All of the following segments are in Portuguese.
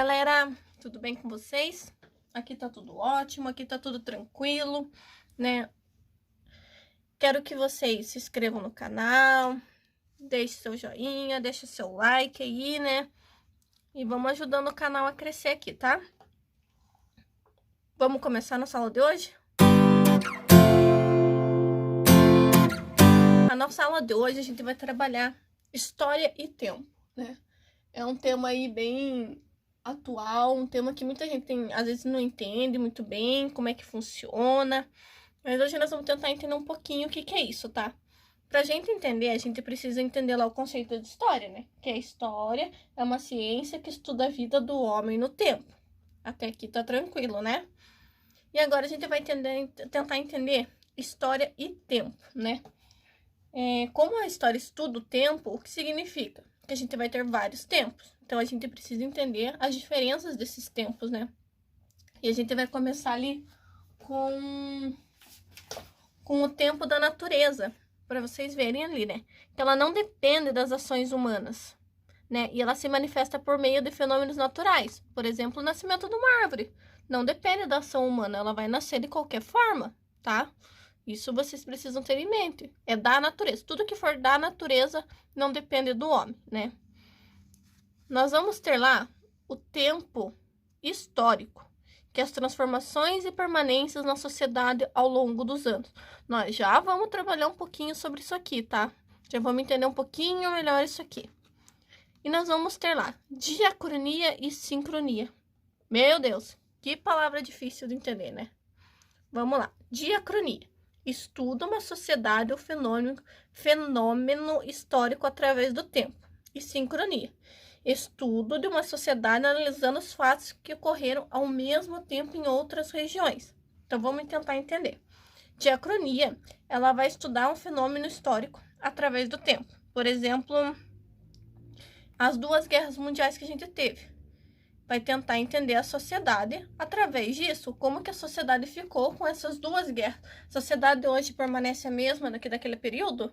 galera, tudo bem com vocês? Aqui tá tudo ótimo, aqui tá tudo tranquilo, né? Quero que vocês se inscrevam no canal, deixe seu joinha, deixe seu like aí, né? E vamos ajudando o canal a crescer aqui, tá? Vamos começar nossa aula de hoje? A nossa aula de hoje a gente vai trabalhar história e tempo, né? É um tema aí bem atual, um tema que muita gente às vezes não entende muito bem como é que funciona. Mas hoje nós vamos tentar entender um pouquinho o que é isso, tá? Pra gente entender, a gente precisa entender lá o conceito de história, né? Que a história é uma ciência que estuda a vida do homem no tempo. Até aqui tá tranquilo, né? E agora a gente vai tentar entender história e tempo, né? Como a história estuda o tempo, o que significa? Que a gente vai ter vários tempos. Então, a gente precisa entender as diferenças desses tempos, né? E a gente vai começar ali com o tempo da natureza, para vocês verem ali, né? Que ela não depende das ações humanas, né? E ela se manifesta por meio de fenômenos naturais. Por exemplo, o nascimento de uma árvore. Não depende da ação humana, ela vai nascer de qualquer forma, tá? Isso vocês precisam ter em mente. É da natureza. Tudo que for da natureza não depende do homem, né? Nós vamos ter lá o tempo histórico, que é as transformações e permanências na sociedade ao longo dos anos. Nós já vamos trabalhar um pouquinho sobre isso aqui, tá? Já vamos entender um pouquinho melhor isso aqui. E nós vamos ter lá diacronia e sincronia. Meu Deus, que palavra difícil de entender, né? Vamos lá. Diacronia. Estuda uma sociedade ou fenômeno histórico através do tempo. E sincronia. Estudo de uma sociedade analisando os fatos que ocorreram ao mesmo tempo em outras regiões. Então, vamos tentar entender. Diacronia, ela vai estudar um fenômeno histórico através do tempo. Por exemplo, as 2 guerras mundiais que a gente teve. Vai tentar entender a sociedade através disso, como que a sociedade ficou com essas 2 guerras. A sociedade hoje permanece a mesma daquele período?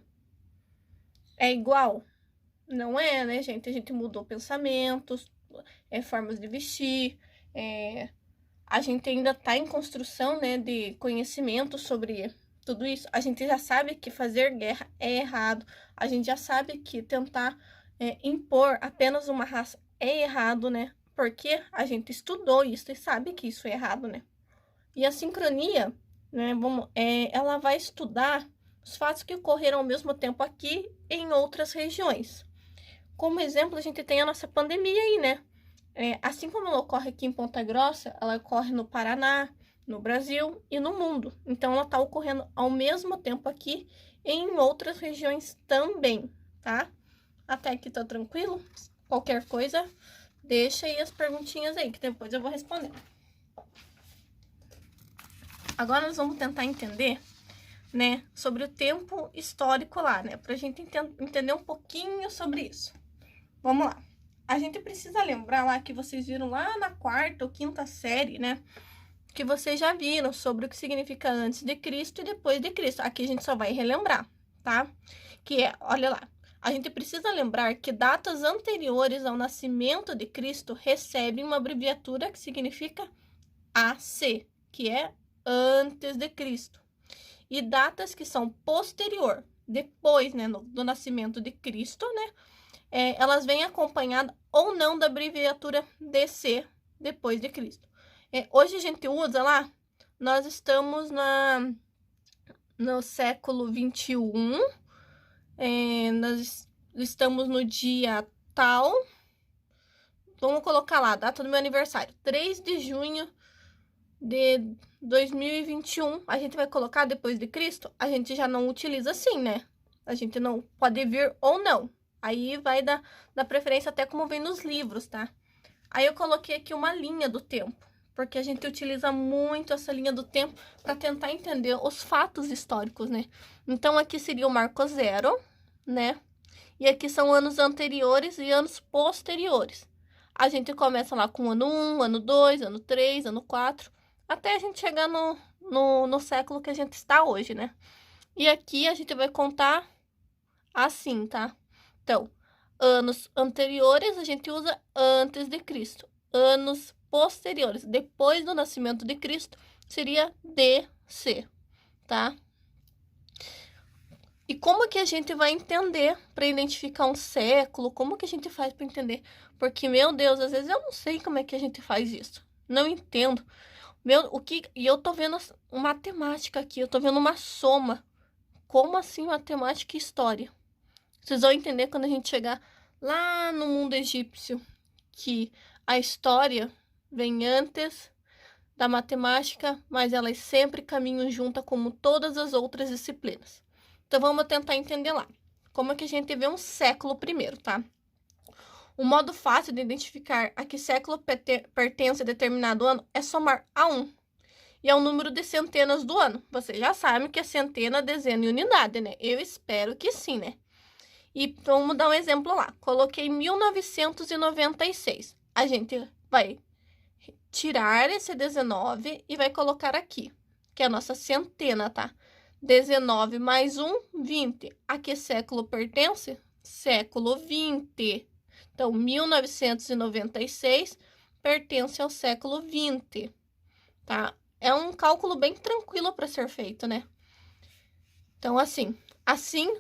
É igual? Não é, né, gente? A gente mudou pensamentos, formas de vestir, a gente ainda está em construção, né, de conhecimento sobre tudo isso. A gente já sabe que fazer guerra é errado, a gente já sabe que tentar impor apenas uma raça é errado, né? Porque a gente estudou isso e sabe que isso é errado, né? E a sincronia, né, ela vai estudar os fatos que ocorreram ao mesmo tempo aqui e em outras regiões. Como exemplo, a gente tem a nossa pandemia aí, né? Assim como ela ocorre aqui em Ponta Grossa, ela ocorre no Paraná, no Brasil e no mundo. Então, ela está ocorrendo ao mesmo tempo aqui e em outras regiões também, tá? Até aqui tá tranquilo? Qualquer coisa, deixa aí as perguntinhas aí, que depois eu vou responder. Agora nós vamos tentar entender, né, sobre o tempo histórico lá, né, pra gente entender um pouquinho sobre isso. Vamos lá. A gente precisa lembrar lá que vocês viram lá na 4ª ou 5ª série, né, que vocês já viram sobre o que significa antes de Cristo e depois de Cristo. Aqui a gente só vai relembrar, tá? Que olha lá. A gente precisa lembrar que datas anteriores ao nascimento de Cristo recebem uma abreviatura que significa AC, que é antes de Cristo. E datas que são posterior, depois, né, do nascimento de Cristo, né, elas vêm acompanhadas ou não da abreviatura DC, depois de Cristo. Hoje a gente usa lá, nós estamos no século 21, nós estamos no dia tal, vamos colocar lá, a data do meu aniversário, 3 de junho de 2021, a gente vai colocar depois de Cristo, a gente já não utiliza assim, né? A gente não pode vir ou não. Aí vai da preferência até como vem nos livros, tá? Aí eu coloquei aqui uma linha do tempo, porque a gente utiliza muito essa linha do tempo para tentar entender os fatos históricos, né? Então, aqui seria o marco zero, né? E aqui são anos anteriores e anos posteriores. A gente começa lá com ano 1, ano 2, ano 3, ano 4, até a gente chegar no século que a gente está hoje, né? E aqui a gente vai contar assim, tá? Então, anos anteriores a gente usa antes de Cristo. anos posteriores. Depois do nascimento de Cristo, seria DC, tá? E como que a gente vai entender para identificar um século? Como que a gente faz para entender? Porque, meu Deus, às vezes eu não sei como é que a gente faz isso. Não entendo. E eu tô vendo uma matemática aqui, eu tô vendo uma soma. Como assim matemática e história? Vocês vão entender quando a gente chegar lá no mundo egípcio, que a história vem antes da matemática, mas elas sempre caminham juntas como todas as outras disciplinas. Então vamos tentar entender lá. Como é que a gente vê um século primeiro, tá? O modo fácil de identificar a que século pertence a determinado ano é somar a 1. E é o número de centenas do ano. Vocês já sabem que é centena, dezena e unidade, né? Eu espero que sim, né? E vamos dar um exemplo lá. Coloquei 1996. A gente vai tirar esse 19 e vai colocar aqui, que é a nossa centena, tá? 19 mais 1, 20. A que século pertence? Século 20. Então, 1996 pertence ao século 20, tá? É um cálculo bem tranquilo para ser feito, né? Então, assim,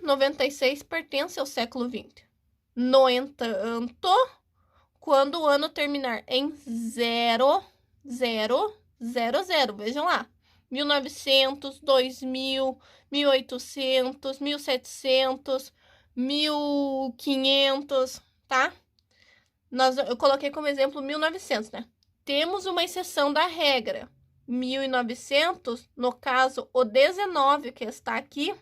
96 pertence ao século 20. No entanto, quando o ano terminar em 0, 0, 0, 0, vejam lá, 1900, 2000, 1800, 1700, 1500, tá? Eu coloquei como exemplo 1900, né? Temos uma exceção da regra. 1900, no caso, o 19 que está aqui,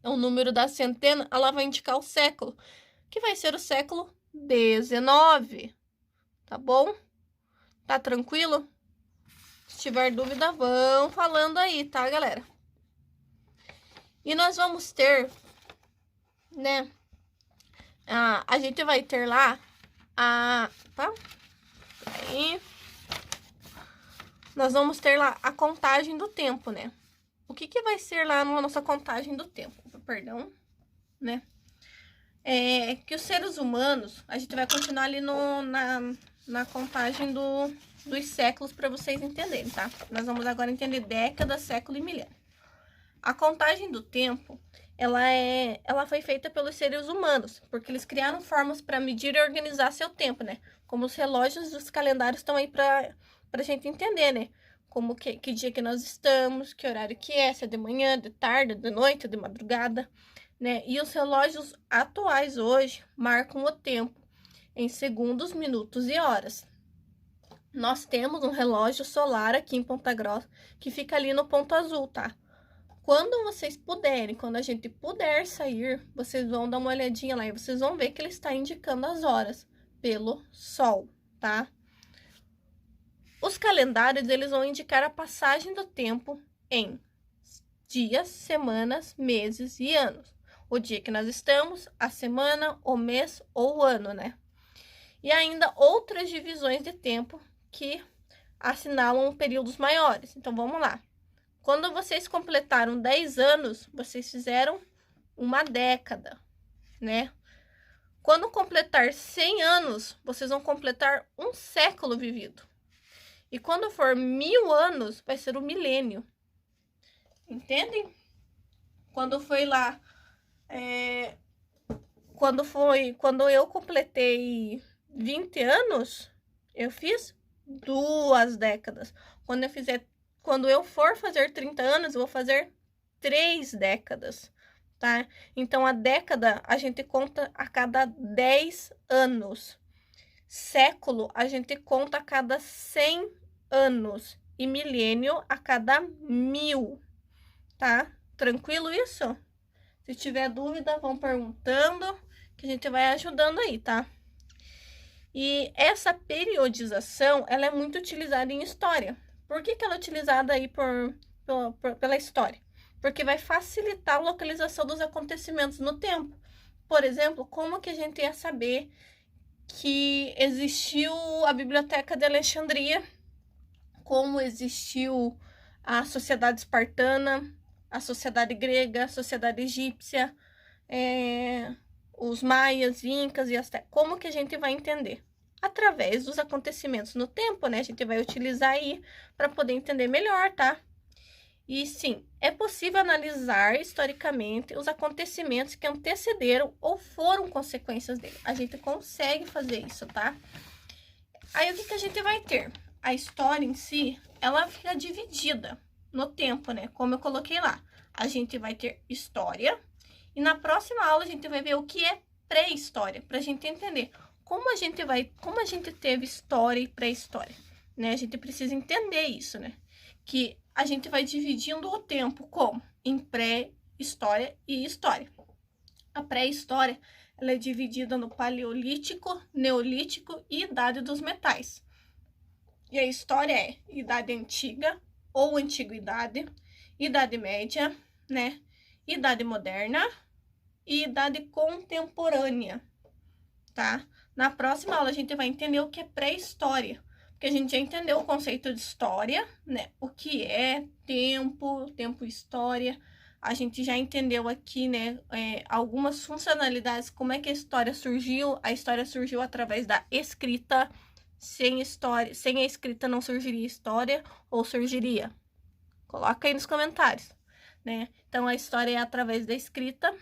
é o número da centena, ela vai indicar o século, que vai ser o século 19, tá bom? Tá tranquilo? Se tiver dúvida, vão falando aí, tá, galera? E nós vamos ter, né, a gente vai ter lá tá? Aí, nós vamos ter lá a contagem do tempo, né? O que vai ser lá na nossa contagem do tempo? Perdão, né? É que os seres humanos, a gente vai continuar ali na contagem dos séculos para vocês entenderem, tá? Nós vamos agora entender década, século e milênio. A contagem do tempo, ela foi feita pelos seres humanos, porque eles criaram formas para medir e organizar seu tempo, né? Como os relógios e os calendários estão aí para a gente entender, né? Como que dia que nós estamos, que horário que é, se é de manhã, de tarde, de noite, de madrugada, né? E os relógios atuais hoje marcam o tempo em segundos, minutos e horas. Nós temos um relógio solar aqui em Ponta Grossa, que fica ali no ponto azul, tá? Quando vocês puderem, quando a gente puder sair, vocês vão dar uma olhadinha lá e vocês vão ver que ele está indicando as horas pelo sol, tá? Os calendários, eles vão indicar a passagem do tempo em dias, semanas, meses e anos. O dia que nós estamos, a semana, o mês ou o ano, né? E ainda outras divisões de tempo que assinalam períodos maiores. Então, vamos lá. Quando vocês completaram 10 anos, vocês fizeram uma década, né? Quando completar 100 anos, vocês vão completar um século vivido. E quando for 1000 anos, vai ser o milênio. Entendem? Quando foi lá... Quando eu completei 20 anos, eu fiz 2 décadas. Quando eu for fazer 30 anos, eu vou fazer 3 décadas, tá? Então, a década a gente conta a cada 10 anos. Século a gente conta a cada 100 anos. E milênio a cada 1000, tá? Tranquilo isso? Se tiver dúvida, vão perguntando, que a gente vai ajudando aí, tá? E essa periodização, ela é muito utilizada em história. Por que ela é utilizada aí pela história? Porque vai facilitar a localização dos acontecimentos no tempo. Por exemplo, como que a gente ia saber que existiu a Biblioteca de Alexandria, como existiu a sociedade espartana, a sociedade grega, a sociedade egípcia, os maias, incas e astecas. Como que a gente vai entender? através dos acontecimentos no tempo, né? A gente vai utilizar aí para poder entender melhor, tá? E sim, é possível analisar historicamente os acontecimentos que antecederam ou foram consequências dele. A gente consegue fazer isso, tá? Aí o que a gente vai ter? A história em si, ela fica dividida no tempo, né? Como eu coloquei lá. A gente vai ter história e na próxima aula a gente vai ver o que é pré-história, pra gente entender como a gente teve história e pré-história, né? A gente precisa entender isso, né? Que a gente vai dividindo o tempo como em pré-história e história. A pré-história, ela é dividida no paleolítico, neolítico e idade dos metais. E a história é idade antiga ou antiguidade, idade média, né? Idade moderna e idade contemporânea, tá? Na próxima aula a gente vai entender o que é pré-história, porque a gente já entendeu o conceito de história, né? O que é tempo, história. A gente já entendeu aqui, né, algumas funcionalidades, como é que a história surgiu. A história surgiu através da escrita. Sem a escrita não surgiria história, ou surgiria? Coloca aí nos comentários, né? Então, a história é através da escrita.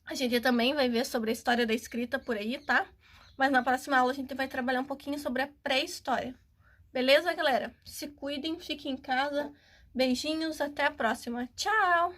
A gente também vai ver sobre a história da escrita por aí, tá? Mas na próxima aula a gente vai trabalhar um pouquinho sobre a pré-história. Beleza, galera? Se cuidem, fiquem em casa. Beijinhos, até a próxima. Tchau!